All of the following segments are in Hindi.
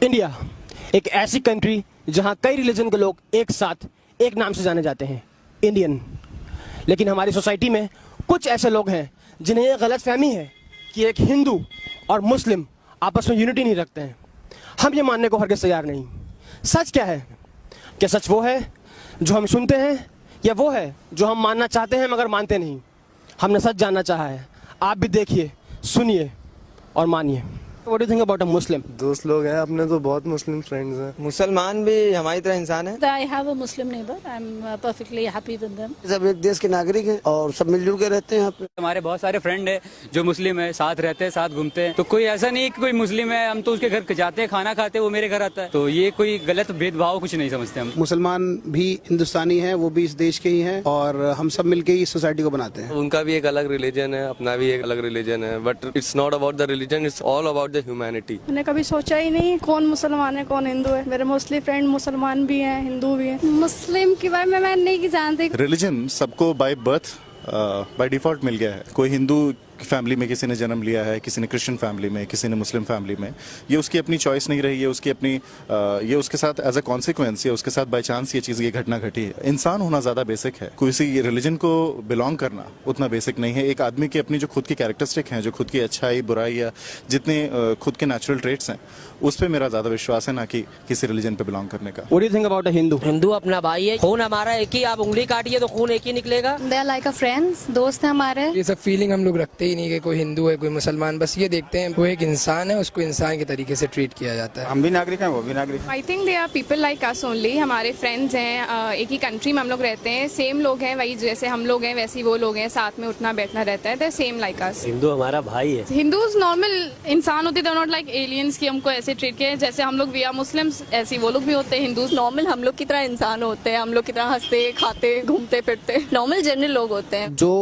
इंडिया एक ऐसी कंट्री जहां कई रिलीजन के लोग एक साथ एक नाम से जाने जाते हैं, इंडियन। लेकिन हमारी सोसाइटी में कुछ ऐसे लोग हैं जिन्हें यह गलतफहमी है कि एक हिंदू और मुस्लिम आपस में यूनिटी नहीं रखते हैं। हम ये मानने को हरगिज़ तैयार नहीं। सच क्या है? क्या सच वो है जो हम सुनते हैं, या वो है जो हम मानना चाहते हैं मगर मानते नहीं? हमने सच जानना चाहा है। आप भी देखिए, सुनिए और मानिए। What do you think about a Muslim? दोस्त लोग हैं अपने, तो बहुत मुस्लिम फ्रेंड्स हैं। मुसलमान भी हमारी तरह इंसान है। I have a Muslim neighbor. I'm perfectly happy with them. सब एक देश के नागरिक हैं और सब मिलजुल के रहते हैं यहाँ पे। हमारे बहुत सारे फ्रेंड है जो मुस्लिम है, साथ रहते हैं, साथ घूमते हैं। तो कोई ऐसा नहीं कि कोई मुस्लिम है हम तो उसके घर जाते हैं, खाना खाते हैं, वो मेरे घर आता है। तो ये कोई गलत भेदभाव कुछ नहीं समझते हम। मुसलमान भी हिंदुस्तानी हैं, वो भी इस देश के ही हैं और हम सब मिलके ही सोसाइटी को बनाते हैं। उनका भी एक अलग रिलीजन है, अपना भी एक अलग रिलीजन है, but it's not about the religion, it's all about the humanity. मैंने कभी सोचा ही नहीं कौन मुसलमान है कौन हिंदू है। मेरे मोस्टली फ्रेंड मुसलमान भी हैं, हिंदू भी हैं। मुस्लिम के बारे में मैं नहीं जानती। रिलीजन सबको बाय बर्थ बाय डिफॉल्ट मिल गया है। कोई हिंदू फैमिली में किसी ने जन्म लिया है, किसी ने क्रिश्चियन फैमिली में, किसी ने मुस्लिम फैमिली में। ये उसकी अपनी चॉइस नहीं रही है, उसकी अपनी ये उसके साथ एज अ कॉन्सिक्वेंस, ये उसके साथ बाय चांस ये चीज़, ये घटना घटी है। इंसान होना ज़्यादा बेसिक है, किसी रिलीजन को बिलोंग करना उतना बेसिक नहीं है। एक आदमी की अपनी जो खुद की कैरेक्टरिस्टिक हैं, जो खुद की अच्छाई बुराई या जितने खुद के नेचुरल ट्रेट्स हैं, उस पर मेरा ज़्यादा विश्वास है, ना कि किसी रिलीजन पे बिलोंग करने का। What do you think about a Hindu? Hindu अपना भाई है, खून हमारा एक ही। आप उंगली काटिए तो खून एक ही निकलेगा। They are like a friends, दोस्त हैं हमारे। ये सब फीलिंग हम लोग रखते ही नहीं कि कोई हिंदू है कोई मुसलमान, बस ये देखते हैं वो एक इंसान है, उसको इंसान के तरीके से ट्रीट किया जाता है। हम भी नागरिक हैं, वो भी नागरिक। I think they are people like us only. हमारे फ्रेंड्स हैं, एक ही कंट्री में हम लोग रहते हैं, सेम लोग हैं, वही जैसे हम लोग हैं वैसे ही वो लोग हैं, साथ में उठना बैठना रहता है। They are same like us. Hindu हमारा भाई है। हिंदूज नॉर्मल इंसान होते, they're not like aliens कि हमको ऐसे ट्रीट किया जैसे हम लोग भी are मुस्लिम्स, ऐसे वो लोग भी होते हैं। हिंदूज नॉर्मल हम लोग की तरह इंसान होते हैं, हम लोग की तरह हंसते खाते घूमते फिरते नॉर्मल जनरल लोग होते हैं। जो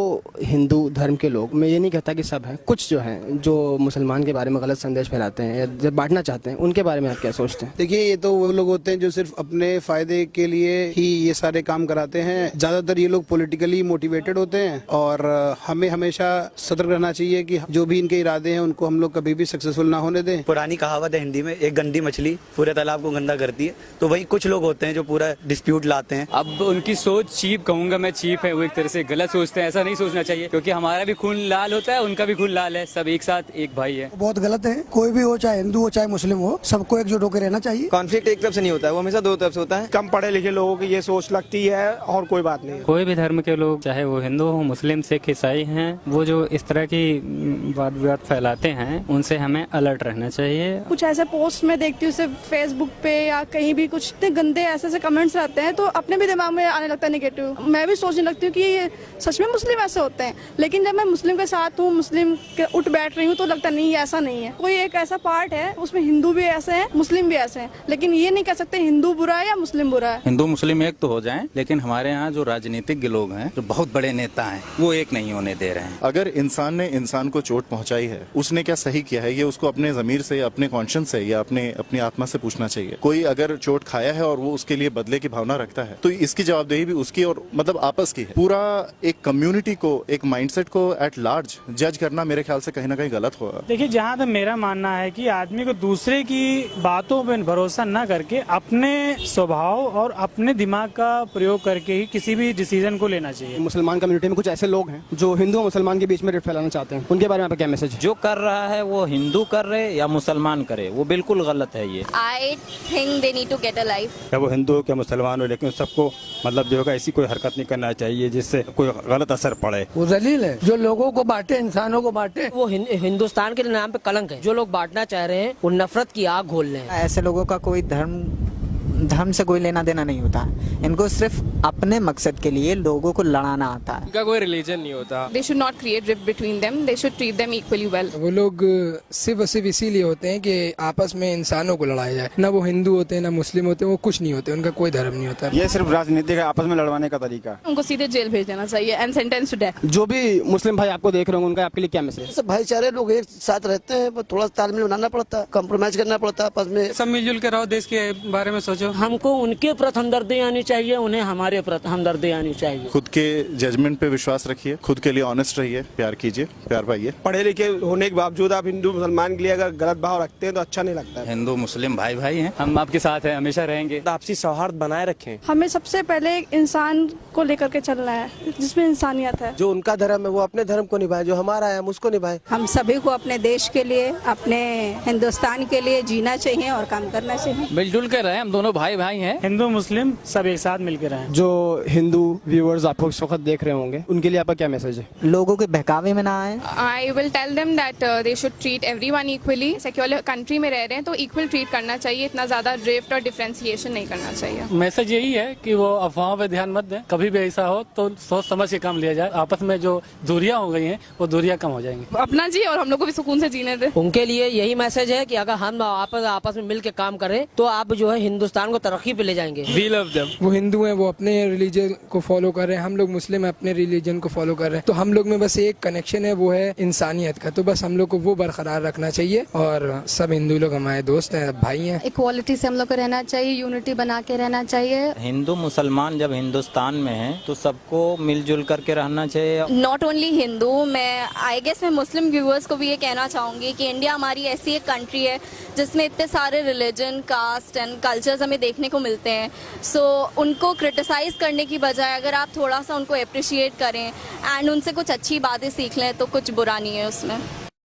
हिंदू धर्म के लोग, मैं ये नहीं कहता कि सब हैं, कुछ जो हैं जो मुसलमान के बारे में गलत संदेश फैलाते हैं या जब बांटना चाहते हैं, उनके बारे में आप क्या सोचते हैं? देखिए, ये तो वो लोग होते हैं जो सिर्फ अपने फायदे के लिए ही ये सारे काम कराते हैं। ज्यादातर ये लोग पॉलिटिकली मोटिवेटेड होते हैं और हमें हमेशा सतर्क रहना चाहिए कि जो भी इनके इरादे हैं उनको हम लोग कभी भी सक्सेसफुल ना होने दें। पुरानी कहावत है हिंदी में, एक गंदी मछली पूरे तालाब को गंदा करती है। तो वही कुछ लोग होते हैं जो पूरा डिस्प्यूट लाते हैं। अब उनकी सोच चीप कहूंगा मैं, चीप है, वो एक तरह से गलत सोचते हैं। ऐसा नहीं सोचना चाहिए क्योंकि हमारा भी खून लाल होता है, उनका भी खून लाल है, सब एक साथ एक भाई है। बहुत गलत है। कोई भी हो, चाहे हिंदू हो चाहे मुस्लिम हो, सबको एकजुट होकर रहना चाहिए। कॉन्फ्लिक्ट एक तरफ से नहीं होता है, वो हमेशा दो तरफ से होता है। कम पढ़े लिखे लोगों की ये सोच लगती है और कोई बात नहीं। कोई भी धर्म के लोग, चाहे वो हिंदू हो, मुस्लिम, सिख, ईसाई हैं, वो जो इस तरह की वाद विवाद फैलाते हैं, उनसे हमें अलर्ट रहना चाहिए। कुछ ऐसे पोस्ट में देखती हूँ सिर्फ फेसबुक पे या कहीं भी, कुछ इतने गंदे ऐसे कमेंट्स रहते हैं तो अपने भी दिमाग में आने लगता है नेगेटिव। मैं भी सोचने लगती हूँ कि ये सच में मुस्लिम ऐसे होते हैं, लेकिन जब मैं मुस्लिम के साथ हूँ, मुस्लिम के उठ बैठ रही हूँ तो लगता नहीं ऐसा नहीं है। कोई एक ऐसा पार्ट है उसमें हिंदू भी ऐसे हैं, मुस्लिम भी ऐसे हैं, लेकिन ये नहीं कह सकते हिंदू बुरा है या मुस्लिम बुरा है। हिंदू मुस्लिम एक तो हो जाएं, लेकिन हमारे यहाँ जो राजनीतिक लोग हैं, जो बहुत बड़े नेता हैं, वो एक नहीं होने दे रहे हैं। अगर इंसान ने इंसान को चोट पहुंचाई है, उसने क्या सही किया है, ये उसको अपने जमीर से, अपने कॉन्शियस से या अपनी आत्मा से पूछना चाहिए। कोई अगर चोट खाया है और वो उसके लिए बदले की भावना रखता है, तो इसकी जवाबदेही भी उसकी और मतलब आपस की है। पूरा एक कम्युनिटी को, एक माइंडसेट को एट लार्ज जज करना मेरे ख्याल से कहीं ना कहीं गलत होगा। देखिए, जहाँ तक मेरा मानना है कि आदमी को दूसरे की बातों पर भरोसा न करके अपने स्वभाव और अपने दिमाग का प्रयोग करके ही किसी भी डिसीजन को लेना चाहिए। मुसलमान कम्युनिटी में कुछ ऐसे लोग हैं जो हिंदू और मुसलमान के बीच में रेट फैलाना चाहते हैं, उनके बारे में आपका क्या मैसेज? जो कर रहा है वो हिंदू कर रहे या मुसलमान करे, वो बिल्कुल गलत है। ये I think they need to get a life. क्या वो हिंदू हो क्या मुसलमान हो, लेकिन सबको मतलब जो होगा ऐसी कोई हरकत नहीं करना चाहिए जिससे कोई गलत असर पड़े। वो जलील है जो लोगों को बांटे, इंसानों को बांटे। वो हिंदुस्तान के नाम पे कलंक है। जो लोग बांटना चाह रहे हैं वो नफरत की आग खोल रहे हैं। ऐसे लोगों का कोई धर्म से कोई लेना देना नहीं होता। इनको सिर्फ अपने मकसद के लिए लोगों को लड़ाना आता है। इनका कोई रिलीजन नहीं होता। They should not create rift between them. They should treat them equally well. वो लोग सिर्फ इसीलिए होते हैं कि आपस में इंसानों को लड़ाया जाए। ना वो हिंदू होते हैं ना मुस्लिम होते हैं, वो कुछ नहीं होते, उनका कोई धर्म नहीं होता। ये सिर्फ राजनीति का आपस में लड़वाने का तरीका। उनको सीधे जेल भेज देना चाहिए and sentence to death. जो भी मुस्लिम भाई आपको देख रहे होंगे, उनका आपके लिए क्या मैसेज? सब भाईचारे लोग एक साथ रहते हैं, थोड़ा तालमेल बनाना पड़ता है, कॉम्प्रोमाइज करना पड़ता है आपस में। सब मिलजुल के रहो, देश के बारे में सोचो। हमको उनके प्रति हमदर्दी आनी चाहिए, उन्हें हमारे प्रति हमदर्दी आनी चाहिए। खुद के जजमेंट पे विश्वास रखिए, खुद के लिए ऑनेस्ट रहिए, प्यार कीजिए, प्यार पाइए। पढ़े लिखे होने के बावजूद आप हिंदू मुसलमान के लिए अगर गलत भाव रखते हैं तो अच्छा नहीं लगता है। हिंदू मुस्लिम भाई भाई हैं, हम आपके साथ हैं, हमेशा रहेंगे। आपसी सौहार्द बनाए रखें। हमें सबसे पहले इंसान को लेकर के चलना है, जिसमें इंसानियत है। जो उनका धर्म है वो अपने धर्म को निभाए, जो हमारा है हम उसको निभाए। हम सभी को अपने देश के लिए, अपने हिंदुस्तान के लिए जीना चाहिए और काम करना चाहिए। मिलजुल कर रहे हैं, हम दोनों भाई भाई हैं। हिंदू मुस्लिम सब एक साथ मिलकर रहें। जो हिंदू व्यूअर्स आपको इस वक्त देख रहे होंगे उनके लिए आपका क्या मैसेज है? लोगों के बहकावे में ना आए। I will tell them that they should treat everyone equally. Secular country में रह रहे हैं तो इक्वल ट्रीट करना चाहिए, इतना ज्यादा ड्रिफ्ट और डिफरेंशिएशन नहीं करना चाहिए। मैसेज यही है कि वो अफवाहों पे ध्यान मत दें, कभी भी ऐसा हो तो सोच समझ के काम लिया जाए। आपस में जो दूरियां हो गई हैं वो दूरियां कम हो जाएंगी। अपना जी और हम लोग को भी सुकून से जीने दे। उनके लिए यही मैसेज है कि अगर हम आपस में मिल के काम करें तो आप जो है हिंदुस्तान को तरक्की पे ले जाएंगे। We love them. वो हिंदू हैं, वो अपने रिलीजन को फॉलो कर रहे हैं, हम लोग मुस्लिम हैं, अपने रिलीजन को फॉलो कर रहे हैं। तो हम लोग में बस एक कनेक्शन है, वो है इंसानियत का। तो बस हम लोग को वो बरकरार रखना चाहिए और सब हिंदू लोग हमारे दोस्त हैं, भाई हैं। इक्वालिटी से हम लोग को रहना चाहिए, यूनिटी बना के रहना चाहिए। हिंदू मुसलमान जब हिंदुस्तान में है तो सबको मिलजुल करके रहना चाहिए। नॉट ओनली हिंदू, मैं आई गेस मैं मुस्लिम व्यूअर्स को भी ये कहना चाहूँगी कि इंडिया हमारी ऐसी एक कंट्री है जिसमें इतने सारे रिलीजन, कास्ट एंड कल्चर्स हमें देखने को मिलते हैं। सो उनको क्रिटिसाइज करने की बजाय अगर आप थोड़ा सा उनको अप्रिशिएट करें एंड उनसे कुछ अच्छी बातें सीख लें तो कुछ बुरा नहीं है उसमें।